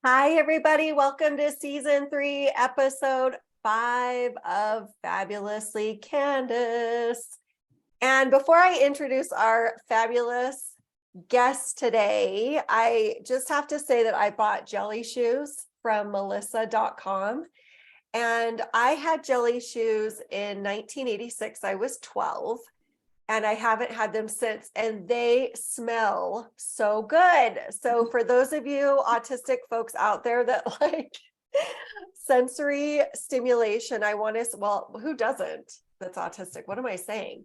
Hi, everybody. Welcome to season 3, episode 5 of Fabulously Candice. And before I introduce our fabulous guest today, I just have to say that I bought jelly shoes from melissa.com. And I had jelly shoes in 1986. I was 12. And I haven't had them since, and they smell so good. So for those of you autistic folks out there that like sensory stimulation, well, who doesn't that's autistic? What am I saying?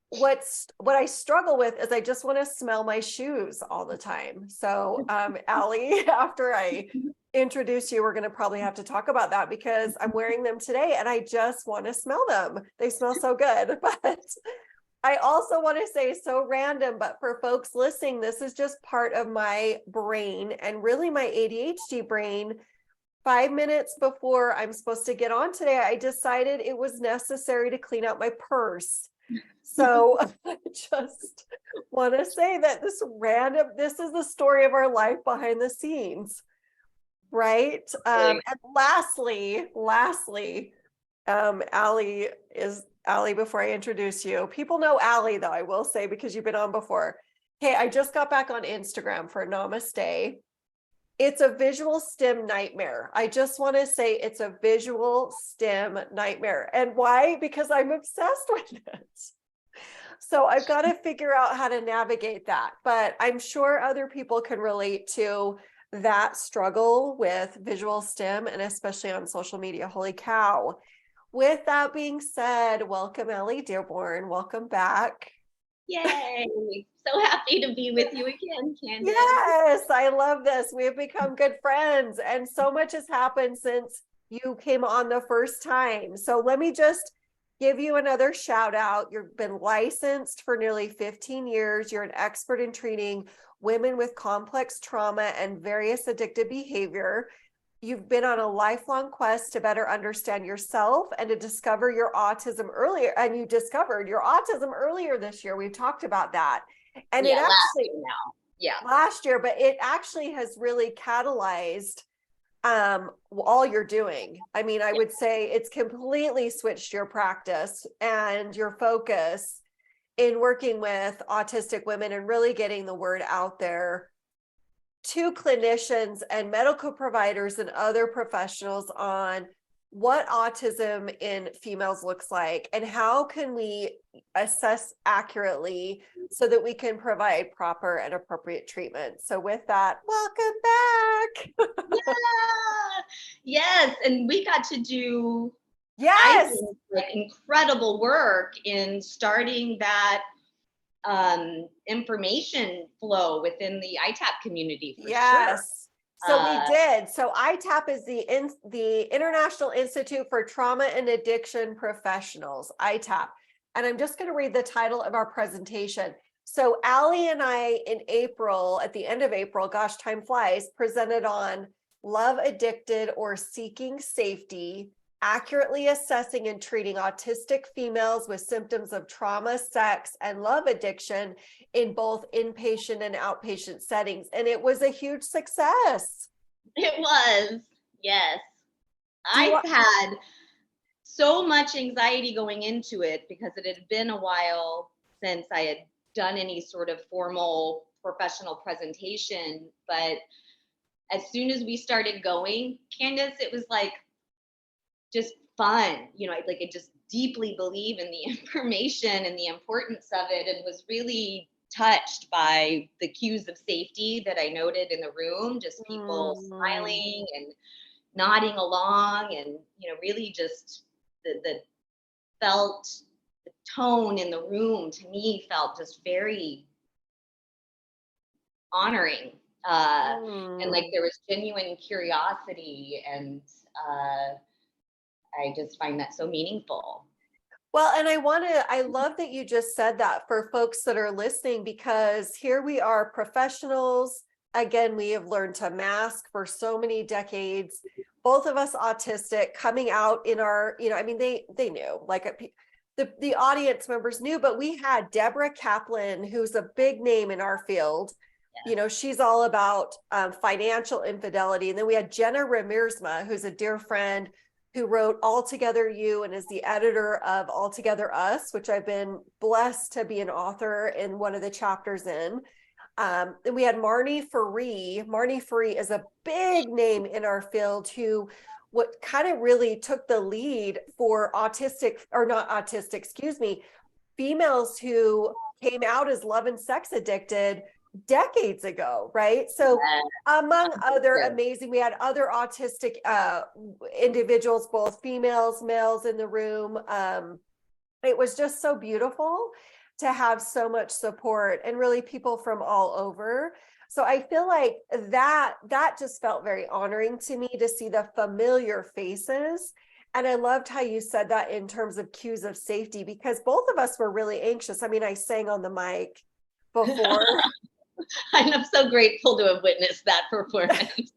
What I struggle with is I just want to smell my shoes all the time. So Aly, after I introduce you, we're going to probably have to talk about that because I'm wearing them today and I just want to smell them. They smell so good. But I also want to say, so random, but for folks listening, this is just part of my brain and really my ADHD brain. 5 minutes before I'm supposed to get on today, I decided it was necessary to clean out my purse. So I just want to say that this is the story of our life behind the scenes, right? And lastly, Aly, before I introduce you, people know Aly though, I will say, because you've been on before. Hey, I just got back on Instagram for Namaste. It's a visual stim nightmare. I just want to say it's a visual stim nightmare. And why? Because I'm obsessed with it. So I've got to figure out how to navigate that. But I'm sure other people can relate to that struggle with visual stim, and especially on social media. Holy cow. With that being said, welcome, Aly Dearborn. Welcome back. Yay. So happy to be with you again, Candice. Yes, I love this. We have become good friends, and so much has happened since you came on the first time. So let me just give you another shout out. You've been licensed for nearly 15 years. You're an expert in treating women with complex trauma and various addictive behavior. You've been on a lifelong quest to better understand yourself and to discover your autism earlier. And you discovered your autism earlier this year. We've talked about that. And it actually last year, but it actually has really catalyzed all you're doing. I mean, I would say it's completely switched your practice and your focus in working with autistic women and really getting the word out there to clinicians and medical providers and other professionals on what autism in females looks like and how can we assess accurately so that we can provide proper and appropriate treatment. So with that, welcome back. Yes, and we got to do I think, like incredible work in starting that information flow within the IITAP community for sure. So we did. So IITAP is the International Institute for Trauma and Addiction Professionals, IITAP. And I'm just going to read the title of our presentation. So Aly and I in April, at the end of April, gosh, time flies, presented on Love Addicted or Seeking Safety, Accurately Assessing and Treating Autistic Females with Symptoms of Trauma, Sex, and Love Addiction in both inpatient and outpatient settings. And it was a huge success. It was, yes. I've had so much anxiety going into it because it had been a while since I had done any sort of formal professional presentation. But as soon as we started going, Candice, it was like just fun. You know, I just deeply believe in the information and the importance of it, and was really touched by the cues of safety that I noted in the room, just people smiling and nodding along, and really just the tone in the room to me felt just very honoring, and like there was genuine curiosity, and I just find that so meaningful. Well, and I love that you just said that for folks that are listening, because here we are, professionals. Again, we have learned to mask for so many decades, both of us autistic, coming out in our, I mean, they knew, like the audience members knew, but we had Deborah Kaplan, who's a big name in our field, you know, she's all about financial infidelity. And then we had Jenna Ramirzma, who's a dear friend who wrote Altogether You and is the editor of Altogether Us, which I've been blessed to be an author in one of the chapters in. And we had Marnie Faree. Marnie Faree is a big name in our field who what kind of really took the lead for autistic, or not autistic, excuse me, females who came out as love and sex addicted decades ago, right? So among other amazing, we had other autistic individuals, both females, males in the room. It was just so beautiful to have so much support and really people from all over. So I feel like that just felt very honoring to me to see the familiar faces. And I loved how you said that in terms of cues of safety, because both of us were really anxious. I mean, I sang on the mic before. I'm so grateful to have witnessed that performance.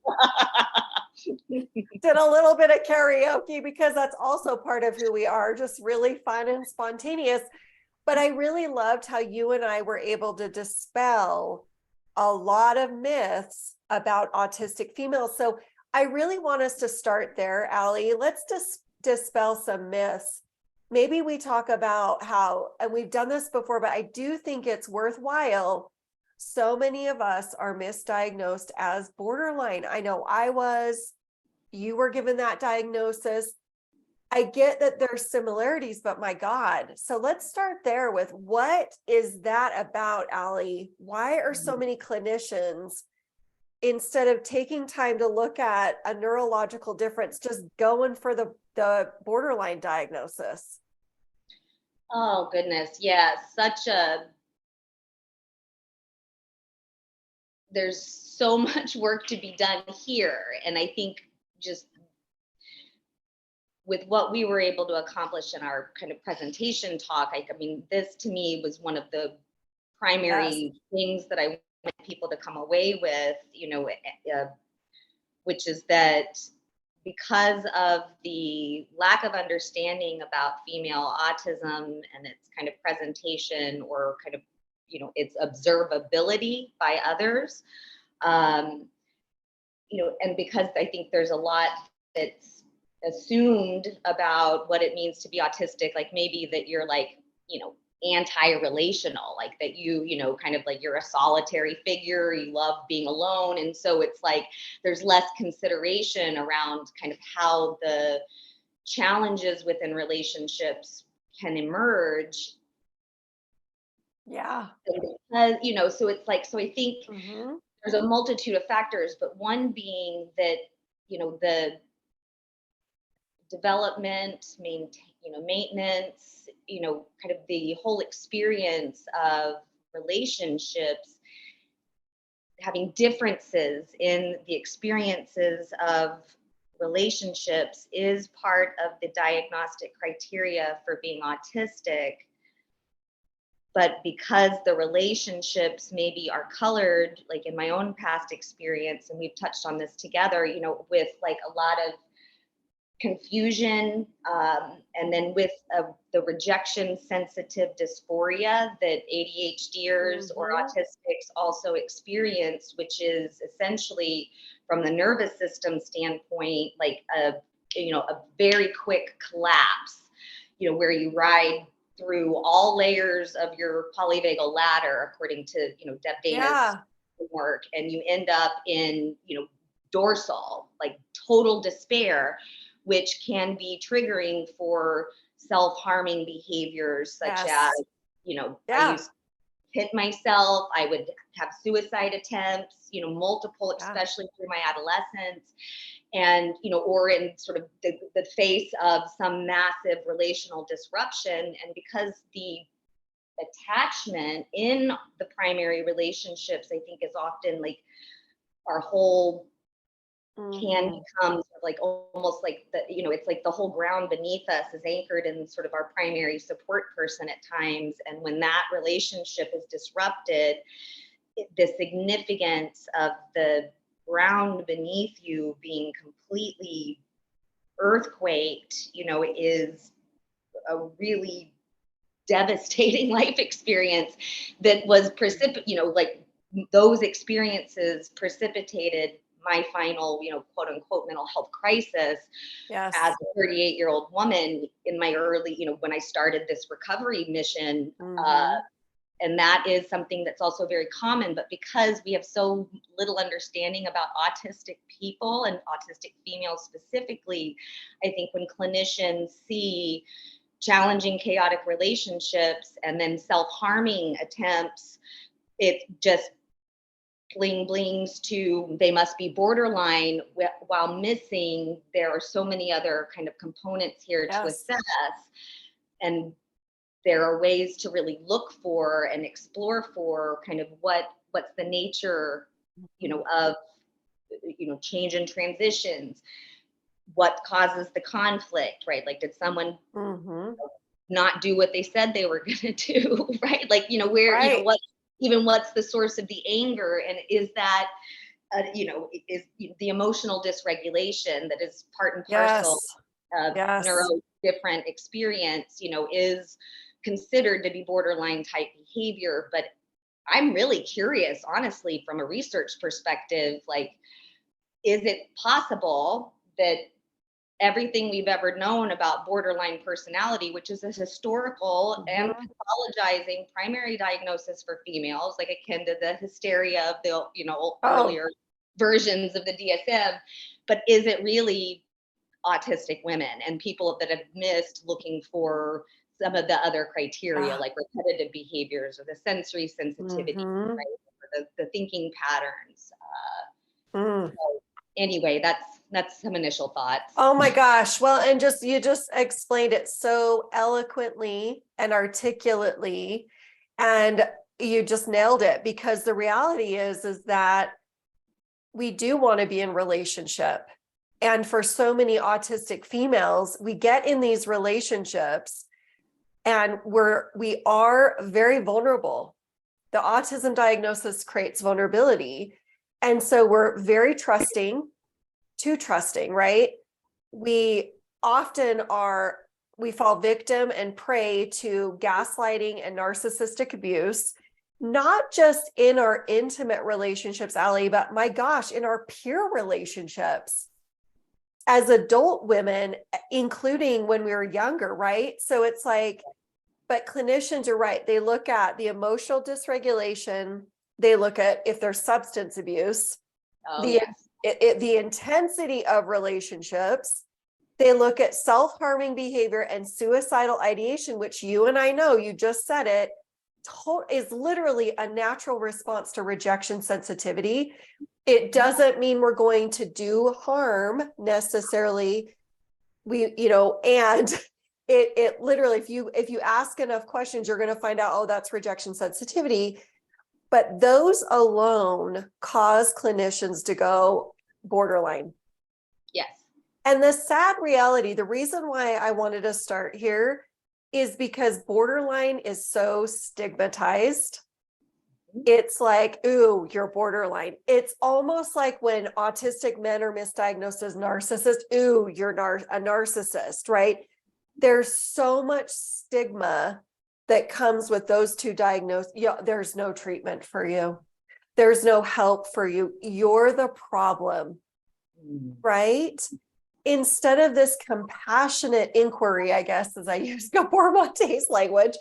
Did a little bit of karaoke because that's also part of who we are, just really fun and spontaneous. But I really loved how you and I were able to dispel a lot of myths about autistic females. So I really want us to start there, Aly. Let's just dispel some myths. Maybe we talk about how, and we've done this before, but I do think it's worthwhile. So many of us are misdiagnosed as borderline. I know I was, you were given that diagnosis. I get that there's similarities, but my God. So let's start there with what is that about, Aly? Why are so many clinicians, instead of taking time to look at a neurological difference, just going for the borderline diagnosis? Oh, goodness. Yeah, there's so much work to be done here. And I think just with what we were able to accomplish in our kind of presentation talk, I mean, this to me was one of the primary things that I want people to come away with, you know, which is that because of the lack of understanding about female autism and its kind of presentation or kind of, you know, its observability by others, you know, and because I think there's a lot that's assumed about what it means to be autistic, like maybe that you're like, you know, anti-relational, like that you know, kind of like you're a solitary figure, you love being alone. And so it's like there's less consideration around kind of how the challenges within relationships can emerge. Yeah. Because, you know, so it's like, so I think there's a multitude of factors, but one being that, you know, the development, maintenance, you know, kind of the whole experience of relationships, having differences in the experiences of relationships is part of the diagnostic criteria for being autistic. But because the relationships maybe are colored, like in my own past experience, and we've touched on this together, you know, with like a lot of confusion, and then with the rejection sensitive dysphoria that ADHDers or autistics also experience, which is essentially from the nervous system standpoint, like a very quick collapse, you know, where you ride through all layers of your polyvagal ladder, according to, you know, Deb Dana's work, and you end up in, you know, dorsal, like total despair, which can be triggering for self-harming behaviors such as, you know, I used to hit myself, I would have suicide attempts, you know, multiple, especially through my adolescence. And, you know, or in sort of the face of some massive relational disruption. And because the attachment in the primary relationships, I think, is often like our whole can become sort of like almost like the, you know, it's like the whole ground beneath us is anchored in sort of our primary support person at times. And when that relationship is disrupted, the significance of the ground beneath you being completely earthquaked, you know, is a really devastating life experience that was you know, like those experiences precipitated my final, quote unquote, mental health crisis Yes. as a 38-year-old woman in my early, when I started this recovery mission. And that is something that's also very common, but because we have so little understanding about autistic people and autistic females specifically, I think when clinicians see challenging, chaotic relationships and then self-harming attempts, it just blings to they must be borderline, while missing there are so many other kind of components here to assess. And there are ways to really look for and explore for kind of what's the nature, of, change and transitions, what causes the conflict, right? Like, did someone not do what they said they were going to do, right? Like, where, what's the source of the anger? And is that, is the emotional dysregulation that is part and parcel of neuro different experience, is considered to be borderline type behavior. But I'm really curious, honestly, from a research perspective, like, is it possible that everything we've ever known about borderline personality, which is a historical and pathologizing primary diagnosis for females, like akin to the hysteria of the, earlier versions of the DSM, but is it really autistic women and people that have missed looking for some of the other criteria, like repetitive behaviors or the sensory sensitivity, right? Or the thinking patterns. So anyway, that's some initial thoughts. Oh my gosh. Well, and you just explained it so eloquently and articulately, and you just nailed it, because the reality is that we do want to be in relationship. And for so many autistic females, we get in these relationships and we are very vulnerable. The autism diagnosis creates vulnerability. And so we're very too trusting, right? We often we fall victim and prey to gaslighting and narcissistic abuse, not just in our intimate relationships, Aly, but my gosh, in our peer relationships as adult women, including when we were younger, right? So it's like, but clinicians are right. They look at the emotional dysregulation. They look at if there's substance abuse, the intensity of relationships. They look at self-harming behavior and suicidal ideation, which you and I know, you just said it, is literally a natural response to rejection sensitivity. It doesn't mean we're going to do harm necessarily. And it literally, if you ask enough questions, you're going to find out, oh, that's rejection sensitivity. But those alone cause clinicians to go borderline. Yes. And the sad reality, the reason why I wanted to start here is because borderline is so stigmatized. It's like, ooh, you're borderline. It's almost like when autistic men are misdiagnosed as narcissists, ooh, you're a narcissist, right? There's so much stigma that comes with those two diagnoses. There's no treatment for you. There's no help for you. You're the problem, right? Instead of this compassionate inquiry, I guess, as I use Gabor Mate's language,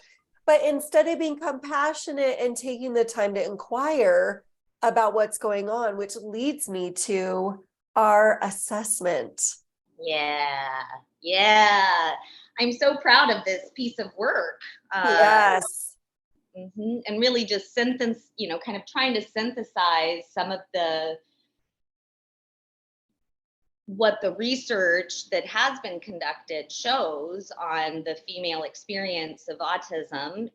but instead of being compassionate and taking the time to inquire about what's going on, which leads me to our assessment. Yeah. I'm so proud of this piece of work. Yes. And really just kind of trying to synthesize some of what the research that has been conducted shows on the female experience of autism,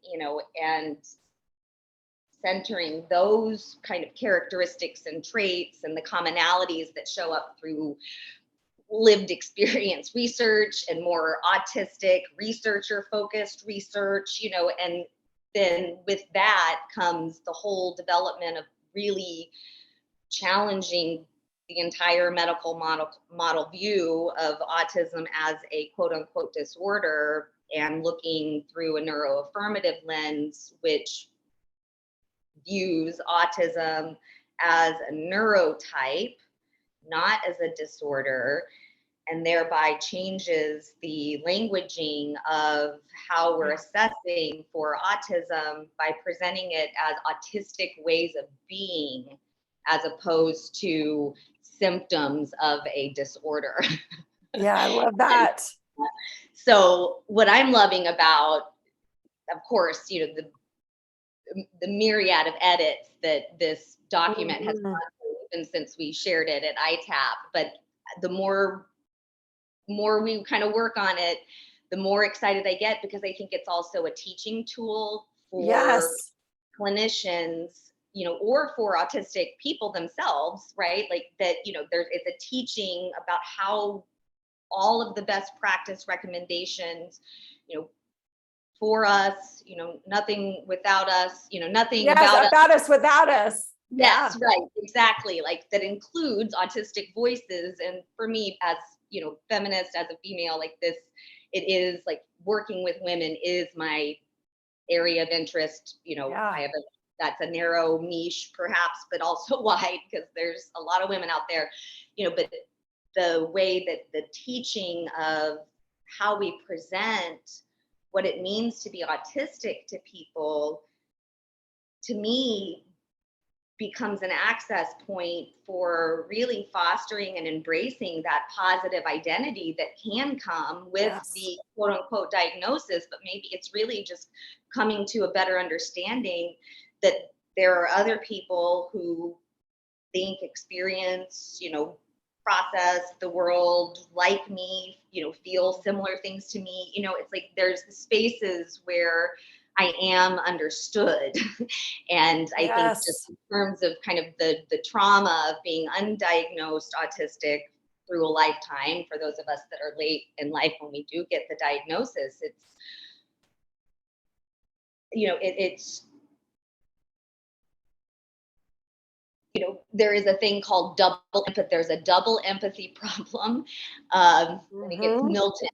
and centering those kind of characteristics and traits and the commonalities that show up through lived experience research and more autistic researcher focused research, and then with that comes the whole development of really challenging the entire medical model view of autism as a quote unquote disorder, and looking through a neuroaffirmative lens, which views autism as a neurotype, not as a disorder, and thereby changes the languaging of how we're assessing for autism by presenting it as autistic ways of being, as opposed to symptoms of a disorder. Yeah, I love that. So what I'm loving about, of course, you know, the myriad of edits that this document has gone through, even since we shared it at ITAP, but the more we kind of work on it, the more excited I get, because I think it's also a teaching tool for Yes. clinicians, you know, or for autistic people themselves, right? Like that, you know, it's a teaching about how all of the best practice recommendations, you know, for us, you know, nothing without us, you know, nothing Yes, about us. about us without us. Yes, Yeah. right, exactly. Like that includes autistic voices. And for me, as you know, feminist, as a female, like this, it is like working with women is my area of interest. You know, Yeah. I have that's a narrow niche perhaps, but also wide, because there's a lot of women out there, you know, but the way that the teaching of how we present what it means to be autistic to people, to me, becomes an access point for really fostering and embracing that positive identity that can come with the quote unquote diagnosis, but maybe it's really just coming to a better understanding that there are other people who think, experience, you know, process the world like me, you know, feel similar things to me. You know, it's like there's spaces where I am understood. And I think just in terms of kind of the trauma of being undiagnosed autistic through a lifetime, for those of us that are late in life when we do get the diagnosis, it's, you know, it's, you know, there is a thing called double empathy. There's a double empathy problem. I think it's Milton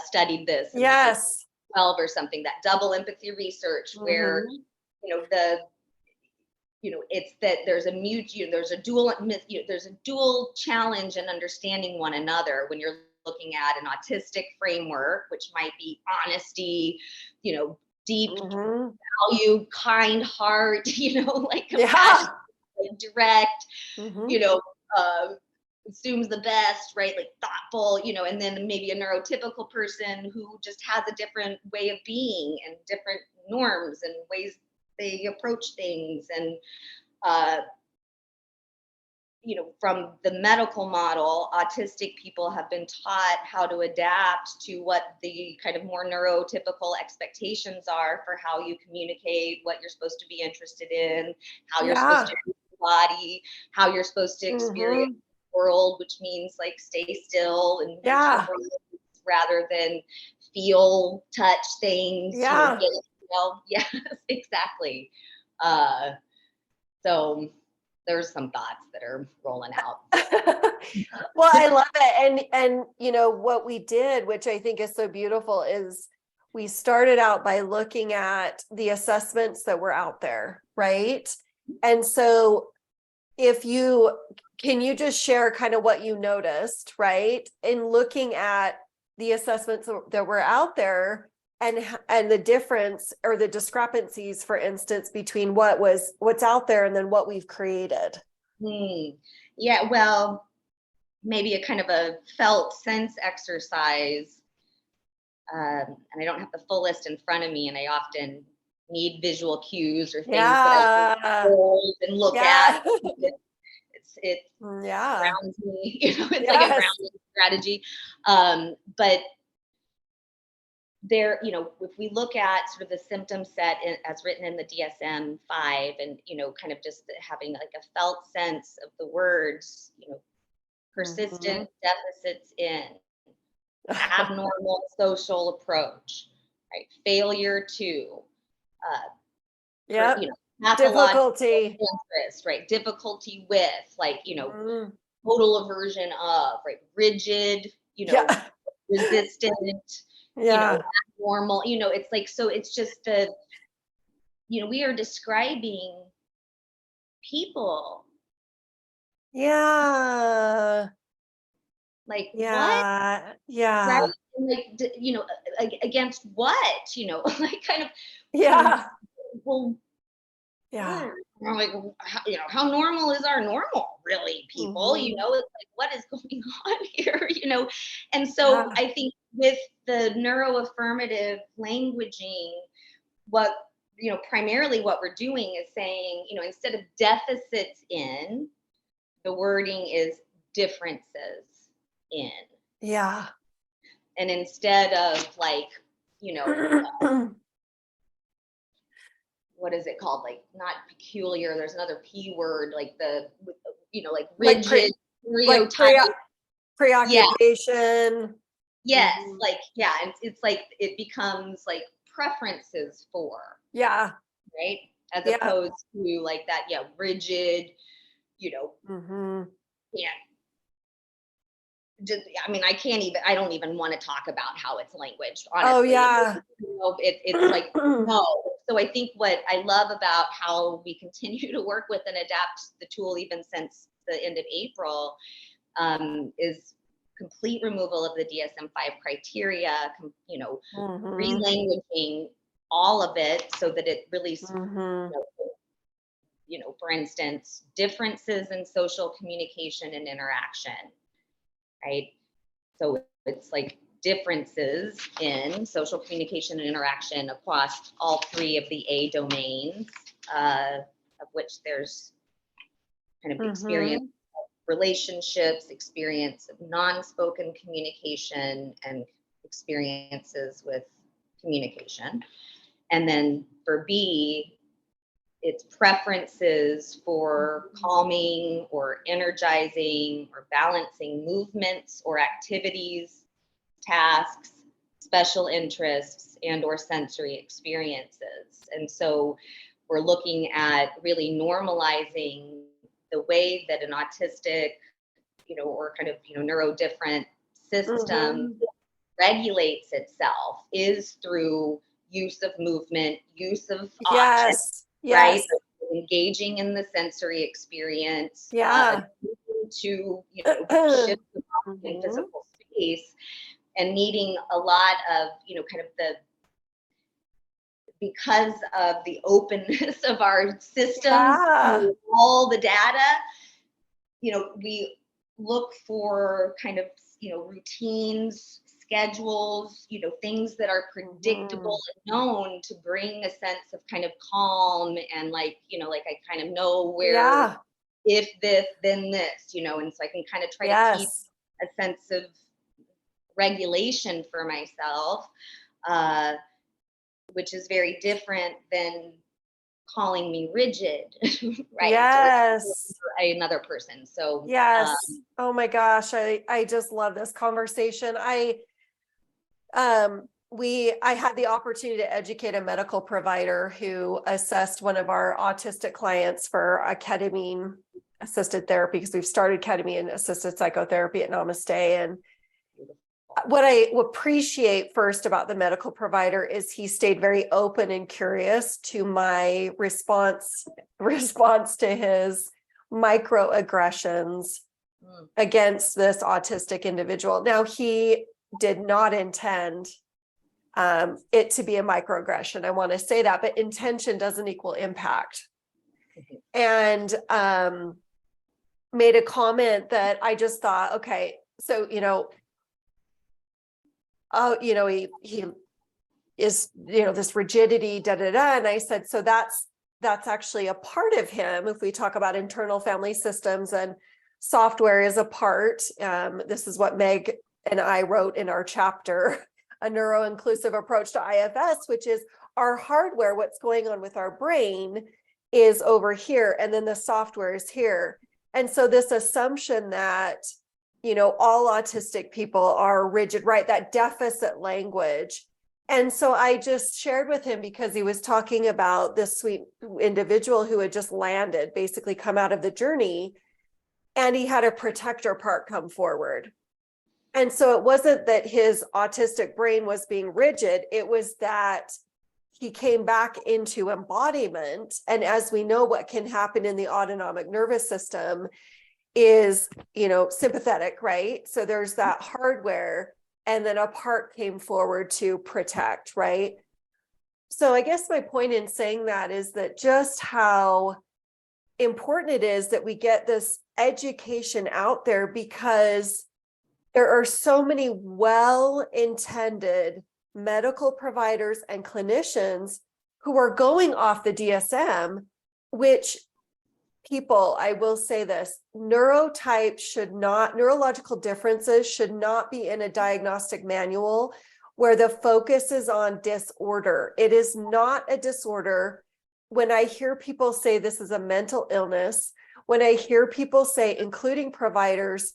studied this in like 12 or something, that double empathy research where, you know, you know, it's that there's a there's a dual challenge in understanding one another when you're looking at an autistic framework, which might be honesty, you know, deep value, kind heart, you know, like compassion, like direct, you know, assumes the best, right? Like thoughtful, you know, and then maybe a neurotypical person who just has a different way of being and different norms and ways they approach things. And, you know, from the medical model, autistic people have been taught how to adapt to what the kind of more neurotypical expectations are for how you communicate, what you're supposed to be interested in, how you're supposed to move your body, how you're supposed to experience the world, which means like stay still and use your brain rather than feel, touch things, you know, get, you know, yes, exactly. So there's some thoughts that are rolling out. Well, I love it. And you know, what we did, which I think is so beautiful, is we started out by looking at the assessments that were out there, right? And so can you just share kind of what you noticed, right? In looking at the assessments that were out there, and the difference or the discrepancies, for instance, between what's out there and then what we've created. Yeah, well, maybe a kind of a felt sense exercise. And I don't have the full list in front of me, and I often need visual cues or things that I hold and look at. It grounds me, you know, it's like a grounding strategy. But there, you know, if we look at sort of the symptom set as written in the DSM-5, and, you know, kind of just having like a felt sense of the words, you know, persistent deficits in, abnormal social approach, right? Failure to, you know, difficulty, interest, right? Difficulty with, like, you know, total aversion of, right? Rigid, you know, resistant, you know, abnormal, you know, it's like, so it's just you know, we are describing people. Yeah. Like, what? Yeah. Yeah. Right? And like, you know, against what? You know, like kind of, Yeah. well, Yeah. we're like, you know, how normal is our normal, really, people? You know, it's like, what is going on here? You know, and so I think with the neuroaffirmative languaging, what, you know, primarily what we're doing is saying, you know, instead of deficits in, the wording is differences in. Yeah. And instead of like, you know, what is it called? Like not peculiar. There's another P word, like the, you know, like rigid, like stereotype. Yeah. preoccupation. Yes. Like, yeah. It's like, it becomes like preferences for. Yeah. Right. As opposed to like that, yeah, rigid, you know, yeah. Just, I mean, I don't even want to talk about how it's languaged, honestly. Oh, yeah. You know, it's like, no. So I think what I love about how we continue to work with and adapt the tool even since the end of April is complete removal of the DSM-5 criteria, you know, relanguaging all of it so that it really, you know, for instance, differences in social communication and interaction, right? So it's like differences in social communication and interaction across all three of the A domains, of which there's kind of experience of relationships, experience of non-spoken communication, and experiences with communication. And then for B, it's preferences for calming or energizing or balancing movements or activities, tasks, special interests, and or sensory experiences. And so we're looking at really normalizing the way that an autistic, you know, or kind of, you know, neurodifferent system regulates itself is through use of movement, use of objects, right? Engaging in the sensory experience, to, you know, shift in physical space, and needing a lot of, you know, kind of the, because of the openness of our systems, all the data, you know, we look for kind of, you know, routines, schedules, you know, things that are predictable and known to bring a sense of kind of calm and like, you know, like I kind of know where, if this, then this, you know, and so I can kind of try to keep a sense of regulation for myself, which is very different than calling me rigid, right? Yes. Or another person. So yes. Oh my gosh. I just love this conversation. I had the opportunity to educate a medical provider who assessed one of our autistic clients for a ketamine assisted therapy, because we've started ketamine assisted psychotherapy at Namaste. And what I appreciate first about the medical provider is he stayed very open and curious to my response to his microaggressions against this autistic individual. Now, he did not intend it to be a microaggression. I want to say that, but intention doesn't equal impact. And made a comment that I just thought, okay, so, you know, oh, you know, he is, you know, this rigidity, And I said, so that's actually a part of him. If we talk about internal family systems, and software is a part. This is what Meg and I wrote in our chapter, A Neuro-Inclusive Approach to IFS, which is our hardware, what's going on with our brain is over here, and then the software is here. And so this assumption that, you know, all autistic people are rigid, right? That deficit language. And so I just shared with him, because he was talking about this sweet individual who had just landed, basically come out of the journey, and he had a protector part come forward. And so it wasn't that his autistic brain was being rigid, it was that he came back into embodiment. And as we know, what can happen in the autonomic nervous system is, sympathetic, right? So there's that hardware, and then a part came forward to protect, right? So I guess my point in saying that is that just how important it is that we get this education out there, because there are so many well-intended medical providers and clinicians who are going off the DSM, which people, I will say this, neurological differences should not be in a diagnostic manual where the focus is on disorder. It is not a disorder. When I hear people say this is a mental illness, when I hear people say, including providers,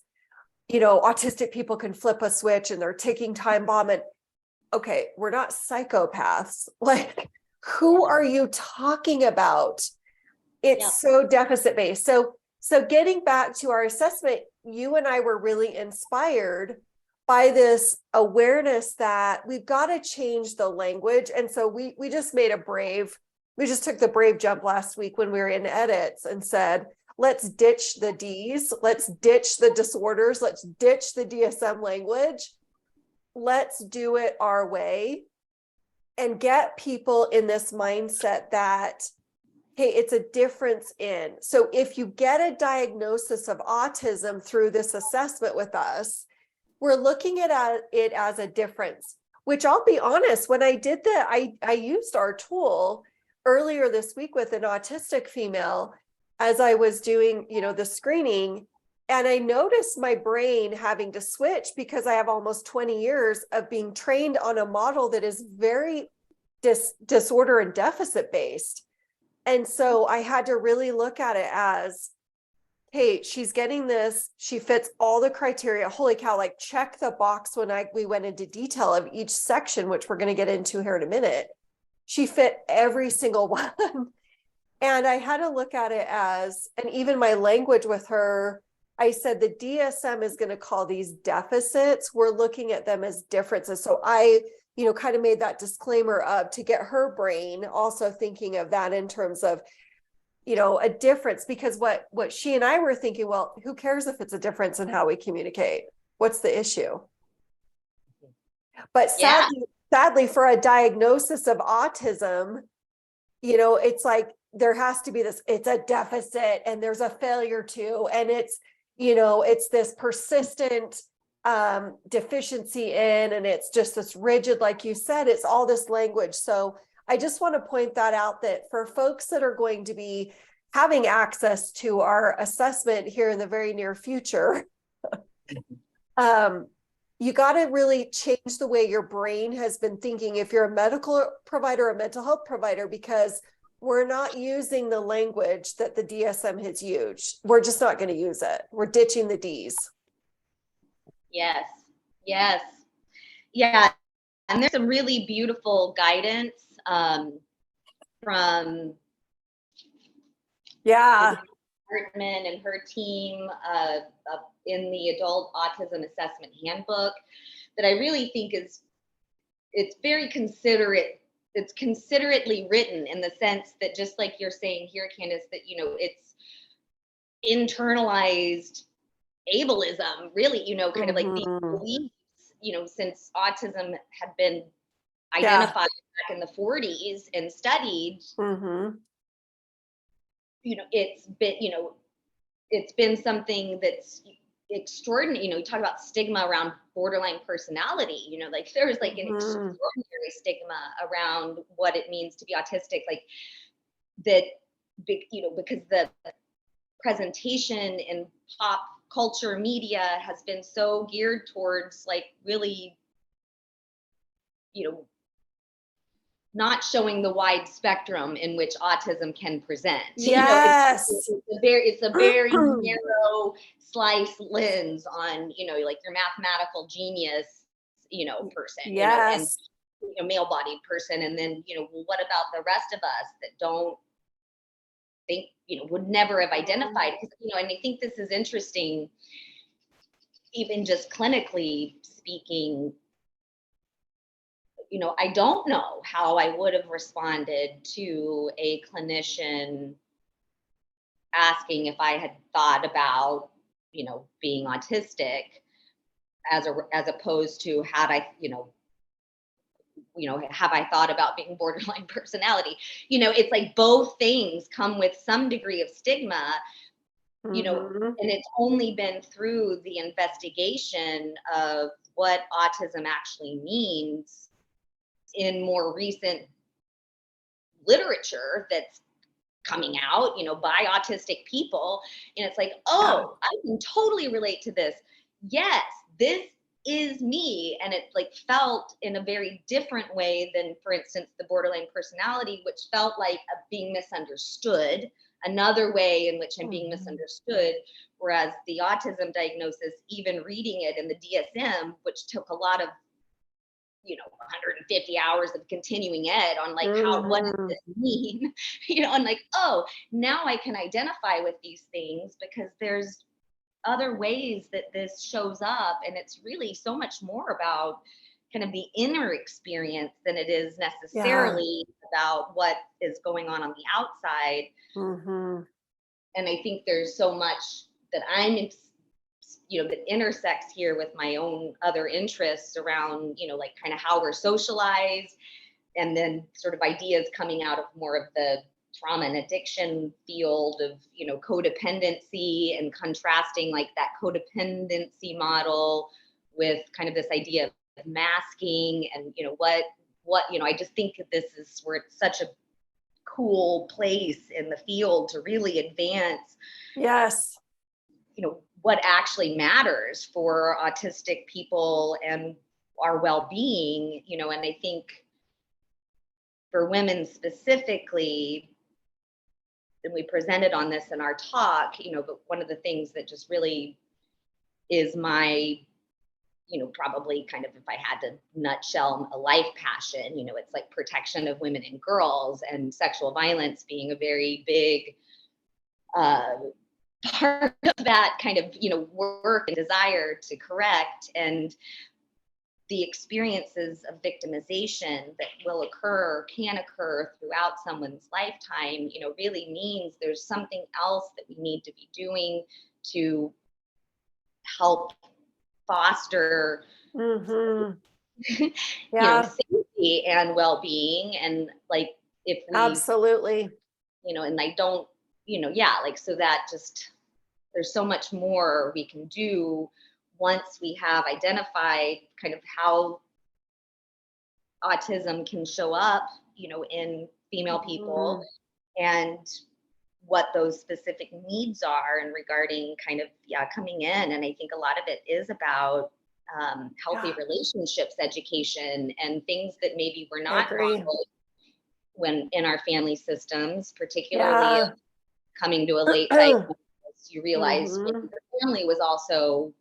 autistic people can flip a switch and they're taking time bomb, and okay, we're not psychopaths. Like, who are you talking about? It's so deficit based. So getting back to our assessment, you and I were really inspired by this awareness that we've got to change the language. And so we just took the brave jump last week when we were in edits and said, let's ditch the D's, let's ditch the disorders, let's ditch the DSM language. Let's do it our way and get people in this mindset that, hey, it's a difference in. So if you get a diagnosis of autism through this assessment with us, we're looking at it as a difference, which I'll be honest, when I did I used our tool earlier this week with an autistic female as I was doing, the screening. And I noticed my brain having to switch because I have almost 20 years of being trained on a model that is very disorder and deficit based. And so I had to really look at it as, hey, she's getting this. She fits all the criteria. Holy cow, like check the box when we went into detail of each section, which we're going to get into here in a minute. She fit every single one. And I had to look at it as, and even my language with her, I said the DSM is going to call these deficits. We're looking at them as differences. So I, kind of made that disclaimer up to get her brain also thinking of that in terms of, a difference, because what she and I were thinking, well, who cares if it's a difference in how we communicate? What's the issue? But sadly, for a diagnosis of autism, it's like, there has to be this, it's a deficit and there's a failure to, and it's, it's this persistent deficiency in, and it's just this rigid, like you said, it's all this language. So I just want to point that out, that for folks that are going to be having access to our assessment here in the very near future, you got to really change the way your brain has been thinking if you're a medical provider, a mental health provider, because we're not using the language that the DSM has used. We're just not going to use it. We're ditching the D's. Yes. Yeah. And there's some really beautiful guidance from Hartman and her team in the Adult Autism Assessment Handbook that I really think it's very considerate. It's considerately written in the sense that, just like you're saying here, Candice, that, it's internalized ableism, really, kind of like these beliefs, since autism had been identified back in the 40s and studied, it's been something that's extraordinary. You talk about stigma around borderline personality, like there's like an extraordinary stigma around what it means to be autistic, like that, because the presentation in pop culture media has been so geared towards like really, not showing the wide spectrum in which autism can present. Yes. It's a very narrow slice lens on, like your mathematical genius, person, yes. And male-bodied person. And then, well, what about the rest of us that don't think, would never have identified? Because, and I think this is interesting, even just clinically speaking, I don't know how I would have responded to a clinician asking if I had thought about, being autistic as opposed to had I, have I thought about being borderline personality? It's like both things come with some degree of stigma, Mhm. and it's only been through the investigation of what autism actually means in more recent literature that's coming out, by autistic people. And it's like, Yeah. oh, I can totally relate to this. Yes, this is me. And it like felt in a very different way than, for instance, the borderline personality, which felt like being misunderstood, another way in which I'm being Mhm. misunderstood. Whereas the autism diagnosis, even reading it in the DSM, which took a lot of 150 hours of continuing ed on like what does Mhm. this mean? And like, oh, now I can identify with these things because there's other ways that this shows up, and it's really so much more about kind of the inner experience than it is Yeah. necessarily about what is going on the outside. Mhm. And I think there's so much that that intersects here with my own other interests around, like kind of how we're socialized, and then sort of ideas coming out of more of the trauma and addiction field of, codependency, and contrasting like that codependency model with kind of this idea of masking, and, I just think that this is where it's such a cool place in the field to really advance, Yes. what actually matters for autistic people and our well-being, and I think for women specifically, and we presented on this in our talk, but one of the things that just really is my, probably kind of, if I had to nutshell a life passion, it's like protection of women and girls, and sexual violence being a very big uh, part of that kind of, work and desire to correct. And the experiences of victimization that can occur throughout someone's lifetime, really means there's something else that we need to be doing to help foster, Mhm. Yeah, safety and well-being. And like, if we, absolutely. and I don't, yeah, like, so that just, there's so much more we can do once we have identified kind of how autism can show up, in female people, Mhm. and what those specific needs are, and regarding kind of, yeah, coming in. And I think a lot of it is about healthy Yeah, relationships education, and things that maybe were I not agree. modeled when in our family systems, particularly Yeah. coming to a late diagnosis, you realize maybe Mhm. your family was also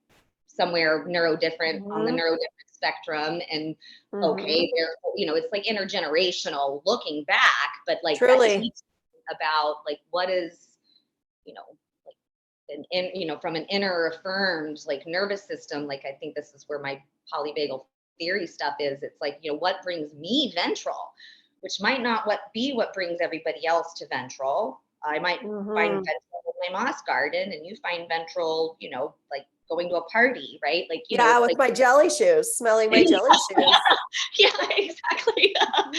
somewhere neurodifferent on the Mhm. neurodifferent spectrum. And Mhm. okay, there, it's like intergenerational looking back, but like that Truly. teaches about like what is, you know, like from an inner affirmed like nervous system. Like I think this is where my polyvagal theory stuff is. It's like, what brings me ventral, which might not what brings everybody else to ventral. I might find Mhm. ventral with my moss garden, and you find ventral, like going to a party, right? Like, Yeah, it's with like, my jelly shoes, smelling my jelly yeah, shoes. yeah, exactly. Mhm.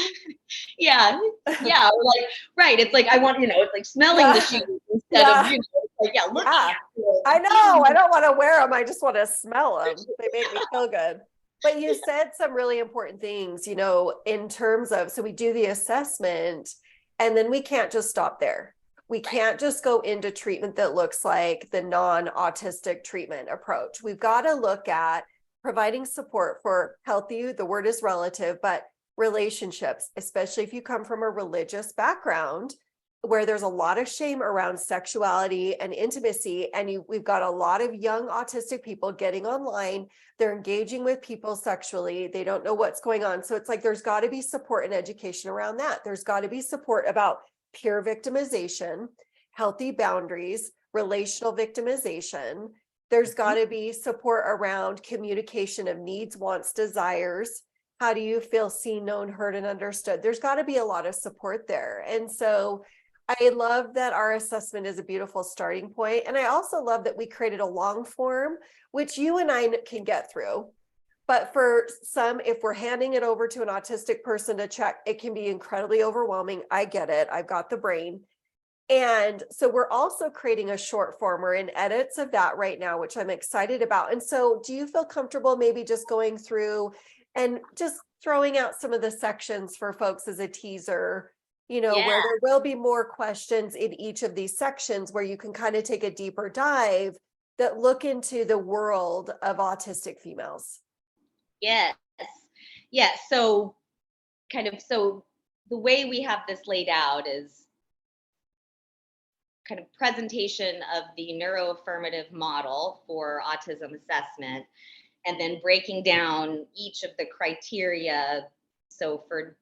Yeah, yeah, or like, right. It's like I want, it's like smelling the shoes Yeah. instead of, Yeah. it's like, yeah, looking Yeah. at it I and know. feeling I don't want to wear them. I just want to smell them. They make me feel good. But you it. said some really important things, in terms of, so we do the assessment and then we can't just stop there. We Right. can't just go into treatment that looks like the non-autistic treatment approach. We've got to look at providing support for healthy, the word is relative, but relationships, especially if you come from a religious background where there's a lot of shame around sexuality and intimacy. And we've got a lot of young autistic people getting online. They're engaging with people sexually. They don't know what's going on. So it's like, there's got to be support and education around that. There's got to be support about peer victimization, healthy boundaries, relational victimization. There's got to be support around communication of needs, wants, desires, How do you feel seen, known, heard, and understood? There's got to be a lot of support there. And so I love that our assessment is a beautiful starting point. And I also love that we created a long form, which you and I can get through. But for some, if we're handing it over to an autistic person to check, it can be incredibly overwhelming. I get it. I've got the brain. And so we're also creating a short form. We're in edits of that right now, which I'm excited about. And so do you feel comfortable maybe just going through and just throwing out some of the sections for folks as a teaser, Yeah. where there will be more questions in each of these sections where you can kind of take a deeper dive that look into the world of autistic females? Yes. Yes. So so the way we have this laid out is kind of presentation of the neuroaffirmative model for autism assessment, and then breaking down each of the criteria. So for,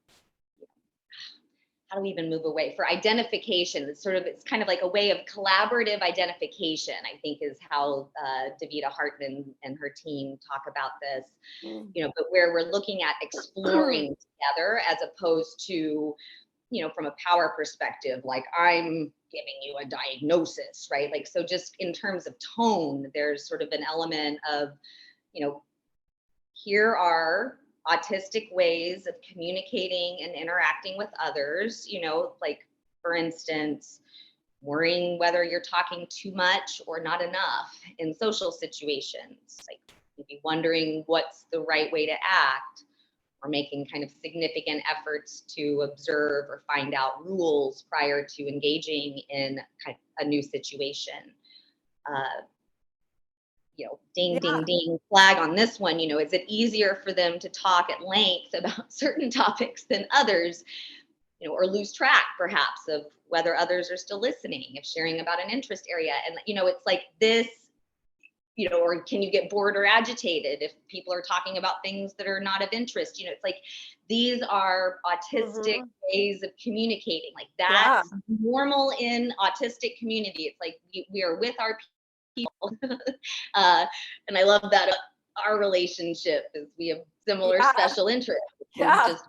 how do we even move away? For identification, it's kind of like a way of collaborative identification, I think is how Davida Hartman and her team talk about this, but where we're looking at exploring together as opposed to, from a power perspective, like I'm giving you a diagnosis, right? Like, so just in terms of tone, there's sort of an element of, here are autistic ways of communicating and interacting with others, like, for instance, worrying whether you're talking too much or not enough in social situations, like maybe wondering what's the right way to act, or making kind of significant efforts to observe or find out rules prior to engaging in kind of a new situation. Ding, ding, ding, flag on this one. Is it easier for them to talk at length about certain topics than others, or lose track perhaps of whether others are still listening, if sharing about an interest area? And, it's like this, or can you get bored or agitated if people are talking about things that are not of interest? It's like, these are autistic ways of communicating. Like, that's normal in autistic community. It's like we are with our people. And I love that our relationship is we have similar special interests. We just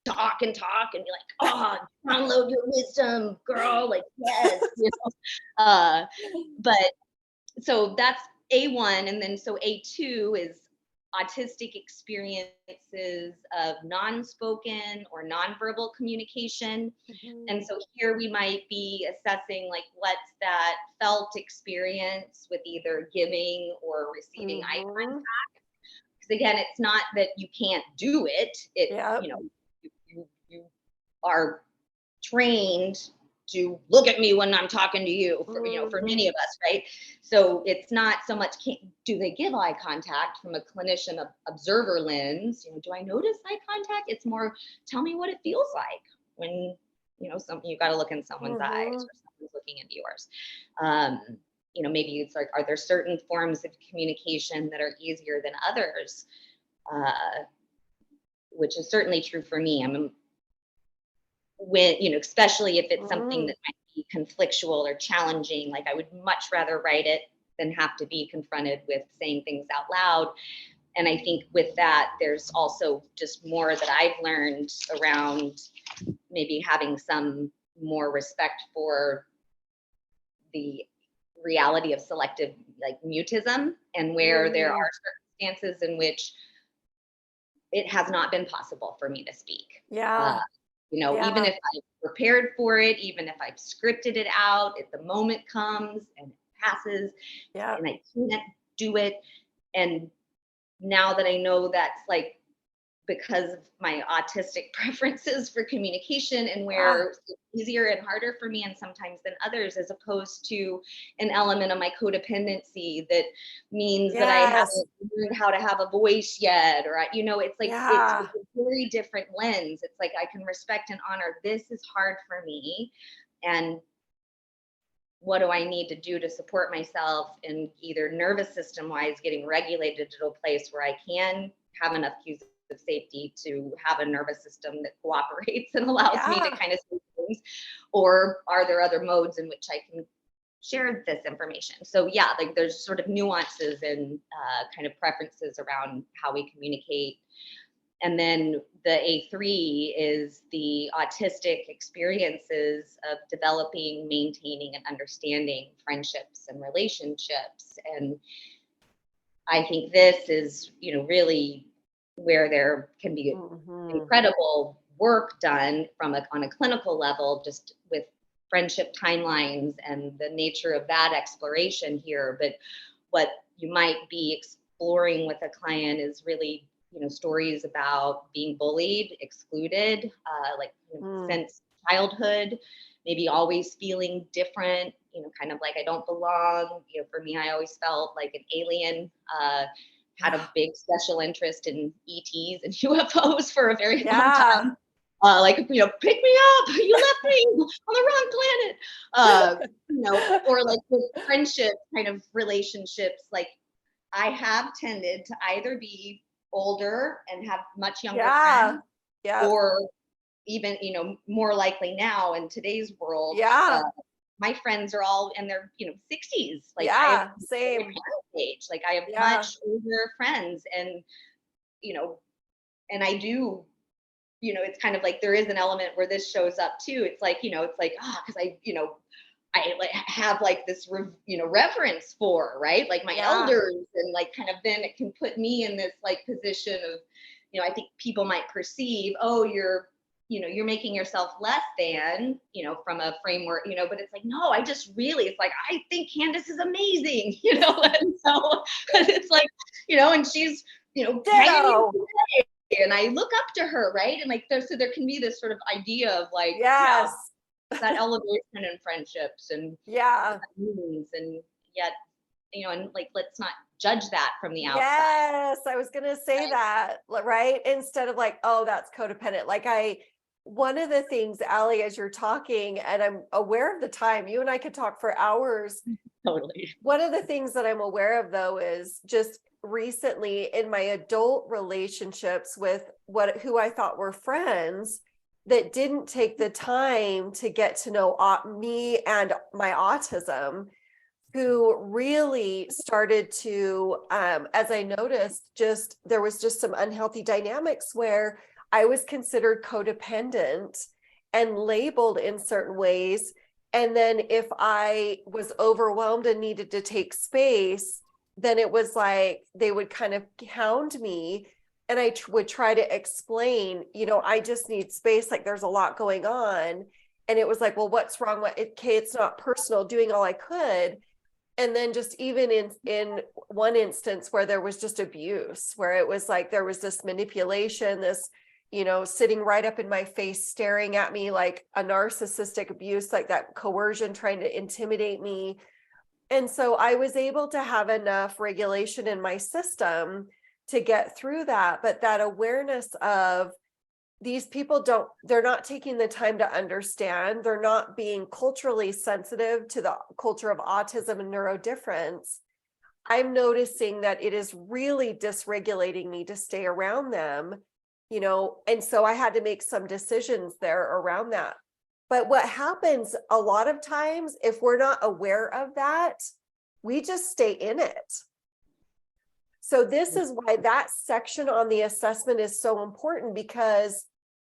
talk and talk and be like, oh, download your wisdom, girl. Like, yes. But so that's A1. And then so A2 is autistic experiences of non-spoken or nonverbal communication. And so here we might be assessing, like, what's that felt experience with either giving or receiving eye contact. Because again, it's not that you can't do it. You are trained to look at me when I'm talking to you, for many of us, right? So it's not so much, do they give eye contact from a clinician observer lens? Do I notice eye contact? It's more, tell me what it feels like when, you got to look in someone's eyes or someone's looking into yours. Maybe it's like, are there certain forms of communication that are easier than others? Which is certainly true for me. When, especially if it's something that might be conflictual or challenging, like I would much rather write it than have to be confronted with saying things out loud. And I think with that, there's also just more that I've learned around maybe having some more respect for the reality of selective, like, mutism, and where there are circumstances in which it has not been possible for me to speak. Even if I've prepared for it, even if I've scripted it out, if the moment comes and it passes and I can't do it. And now that I know that's, like, because of my autistic preferences for communication, and where it's easier and harder for me and sometimes than others, as opposed to an element of my codependency that means that I haven't learned how to have a voice yet, or it's like it's a very different lens. It's like I can respect and honor, this is hard for me, and what do I need to do to support myself in either nervous system wise getting regulated to a place where I can have enough cues of safety to have a nervous system that cooperates and allows me to kind of say things, or are there other modes in which I can share this information? So like, there's sort of nuances and kind of preferences around how we communicate And then the A3 is the autistic experiences of developing, maintaining, and understanding friendships and relationships. And I think this is, really where there can be incredible work done on a clinical level, just with friendship timelines and the nature of that exploration here. But what you might be exploring with a client is really, stories about being bullied, excluded, since childhood, maybe always feeling different, kind of like I don't belong. For me, I always felt like an alien, had a big special interest in ETs and UFOs for a very long time. Pick me up, you left me on the wrong planet. Or like with friendship kind of relationships, like I have tended to either be older and have much younger friends, or even, more likely now in today's world, my friends are all in their, 60s. Like I have same age. Like I have much older friends, and, and I do, it's kind of like there is an element where this shows up too. It's like, because I like have like this, reverence for, right? Like my elders, and like kind of then it can put me in this like position of, I think people might perceive, oh, you're making yourself less than, from a framework, but it's like, no, I just really, it's like, I think Candice is amazing, and so it's like, and she's, hanging and I look up to her, right? And like, so there can be this sort of idea of like, that elevation in friendships and and yet, and like, let's not judge that from the outside. Yes, I was gonna say that, right? Instead of like, oh, that's codependent. Like one of the things, Aly, as you're talking, and I'm aware of the time, you and I could talk for hours. Totally. One of the things that I'm aware of, though, is just recently in my adult relationships with who I thought were friends that didn't take the time to get to know me and my autism, who really started to, as I noticed, there was just some unhealthy dynamics where I was considered codependent and labeled in certain ways. And then if I was overwhelmed and needed to take space, then it was like they would kind of hound me. And I would try to explain, I just need space. Like there's a lot going on. And it was like, well, what's wrong? Okay, it's not personal, doing all I could. And then just even in one instance where there was just abuse, where it was like there was this manipulation, this, sitting right up in my face, staring at me like a narcissistic abuse, like that coercion, trying to intimidate me. And so I was able to have enough regulation in my system to get through that. But that awareness of these people they're not taking the time to understand, they're not being culturally sensitive to the culture of autism and neurodifference. I'm noticing that it is really dysregulating me to stay around them, and so I had to make some decisions there around that. But what happens a lot of times, if we're not aware of that, we just stay in it. So this is why that section on the assessment is so important, because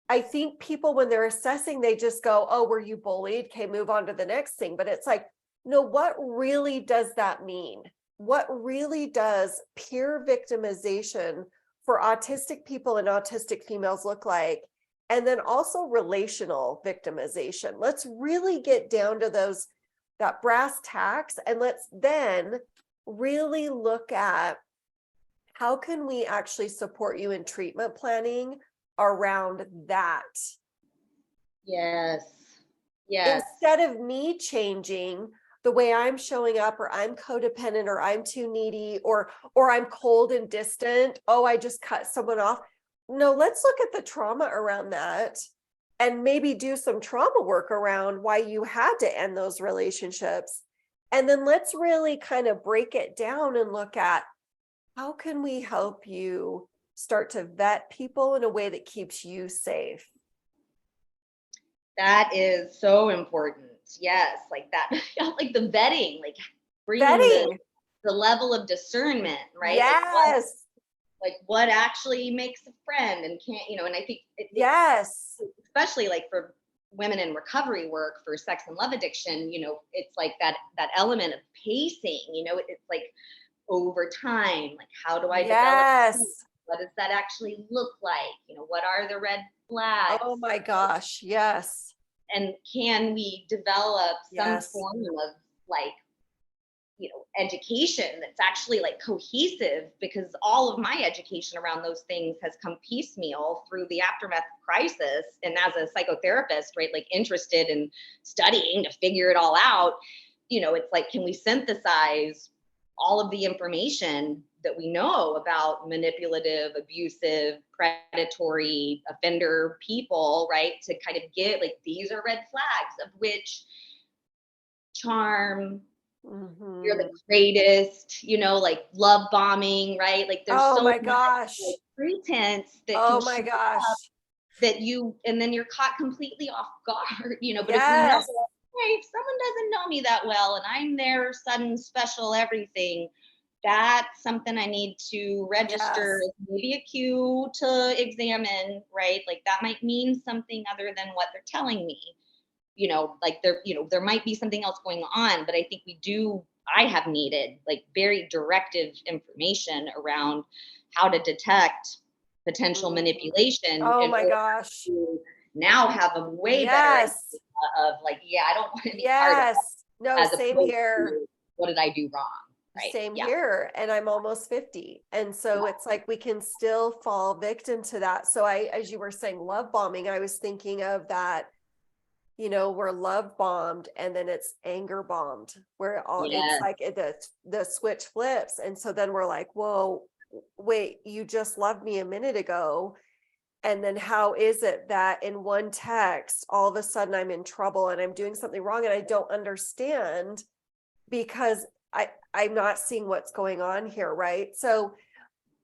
I think people, when they're assessing, they just go, oh, were you bullied? Okay, move on to the next thing. But it's like, no, what really does that mean? What really does peer victimization for autistic people and autistic females look like? And then also relational victimization. Let's really get down to that brass tacks, and let's then really look at how can we actually support you in treatment planning around that. Yes. Instead of me changing the way I'm showing up, or I'm codependent, or I'm too needy, or I'm cold and distant. Oh, I just cut someone off. No, let's look at the trauma around that and maybe do some trauma work around why you had to end those relationships. And then let's really kind of break it down and look at how can we help you start to vet people in a way that keeps you safe. That is so important. Yes, like that, like the vetting, like bringing the level of discernment, right? Yes. like what actually makes a friend and can't, and I think Yes. especially like for women in recovery work for sex and love addiction, it's like that element of pacing, it's like over time, like how do I develop? Yes. What does that actually look like? What are the red flags? Oh my gosh. Yes. And can we develop some Yes. form of like, education that's actually like cohesive, because all of my education around those things has come piecemeal through the aftermath of crisis. And as a psychotherapist, right, like interested in studying to figure it all out, it's like, can we synthesize all of the information that we know about manipulative, abusive, predatory offender people, right, to kind of get like, these are red flags, of which charm, you're the greatest, like love bombing, right? Like there's Oh so my much gosh. like pretense that can Oh show my up gosh. and then you're caught completely off guard, but if you know, Yes. hey, if someone doesn't know me that well and I'm their sudden special everything, that's something I need to register Yes. as maybe a cue to examine, right? Like that might mean something other than what they're telling me. Like there might be something else going on, but I think I have needed like very directive information around how to detect potential manipulation Oh in my order gosh. to now have a way better idea Yes. of like, yeah, I don't want to be part of Yes. No, that, as same opposed here. to what did I do wrong? Right. Same Yeah. here. And I'm almost 50. And so it's like we can still fall victim to that. So as you were saying, love bombing, I was thinking of that, we're love bombed and then it's anger bombed, where it's Yes. like the switch flips. And so then we're like, whoa, wait, you just loved me a minute ago. And then how is it that in one text, all of a sudden I'm in trouble and I'm doing something wrong and I don't understand because I'm not seeing what's going on here, right? So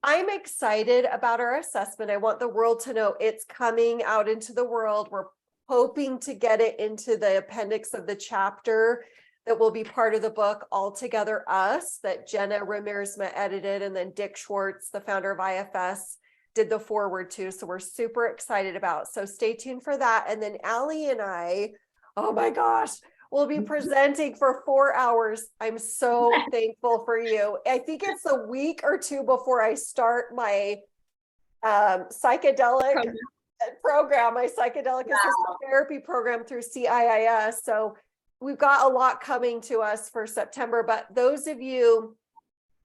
I'm excited about our assessment. I want the world to know it's coming out into the world. We're hoping to get it into the appendix of the chapter that will be part of the book, All Together Us, that Jenna Ramirez edited, and then Dick Schwartz, the founder of IFS, did the foreword to. So we're super excited about. So stay tuned for that. And then Aly and I, oh my gosh, we'll be presenting for 4 hours. I'm so thankful for you. I think it's a week or two before I start my psychedelic program, my psychedelic assisted therapy program through CIIS. So we've got a lot coming to us for September, but those of you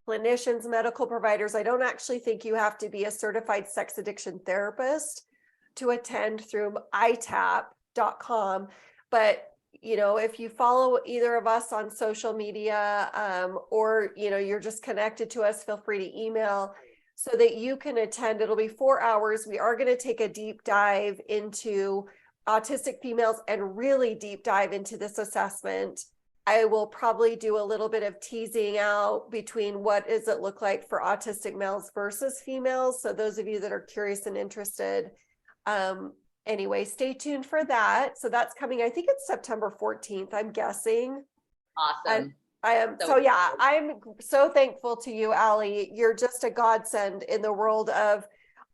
clinicians, medical providers, I don't actually think you have to be a certified sex addiction therapist to attend through IITAP.com. But if you follow either of us on social media, or you're just connected to us, feel free to email so that you can attend. It'll be 4 hours. We are going to take a deep dive into autistic females and really deep dive into this assessment. I will probably do a little bit of teasing out between what does it look like for autistic males versus females. So those of you that are curious and interested, anyway, stay tuned for that. So that's coming, I think it's September 14th, I'm guessing. Awesome. I am. So yeah, I'm so thankful to you, Aly. You're just a godsend in the world of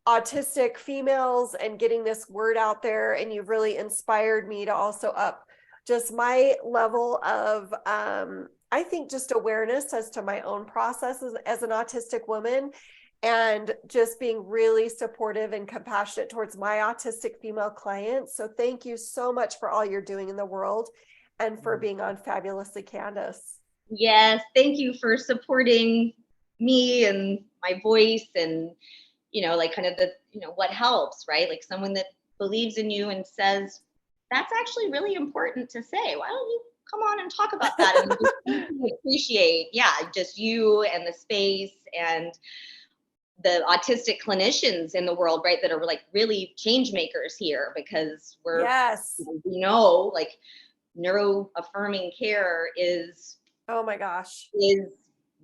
autistic females and getting this word out there. And you've really inspired me to also up just my level of, I think, just awareness as to my own processes as an autistic woman, and just being really supportive and compassionate towards my autistic female clients. So thank you so much for all you're doing in the world and for being on Fabulously Candice. Yes, thank you for supporting me and my voice, and like kind of the what helps, right? Like someone that believes in you and says that's actually really important to say. Why don't you come on and talk about that? And we appreciate, just you and the space and the autistic clinicians in the world, right, that are like really change makers here, because we know like neuro affirming care is, oh my gosh, is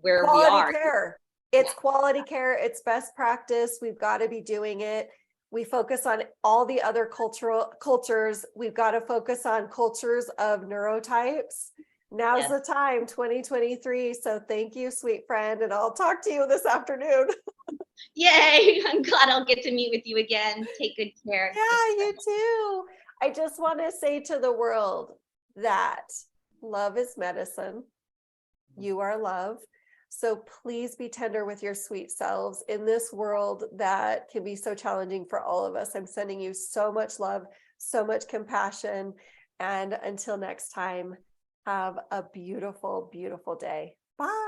where quality we are. Care. It's quality care. It's best practice. We've got to be doing it. We focus on all the other cultures. We've got to focus on cultures of neurotypes. Now's the time, 2023. So thank you, sweet friend. And I'll talk to you this afternoon. Yay. I'm glad I'll get to meet with you again. Take good care. Yeah, you too. I just want to say to the world that love is medicine. You are love. So please be tender with your sweet selves in this world that can be so challenging for all of us. I'm sending you so much love, so much compassion. And until next time, have a beautiful, beautiful day. Bye.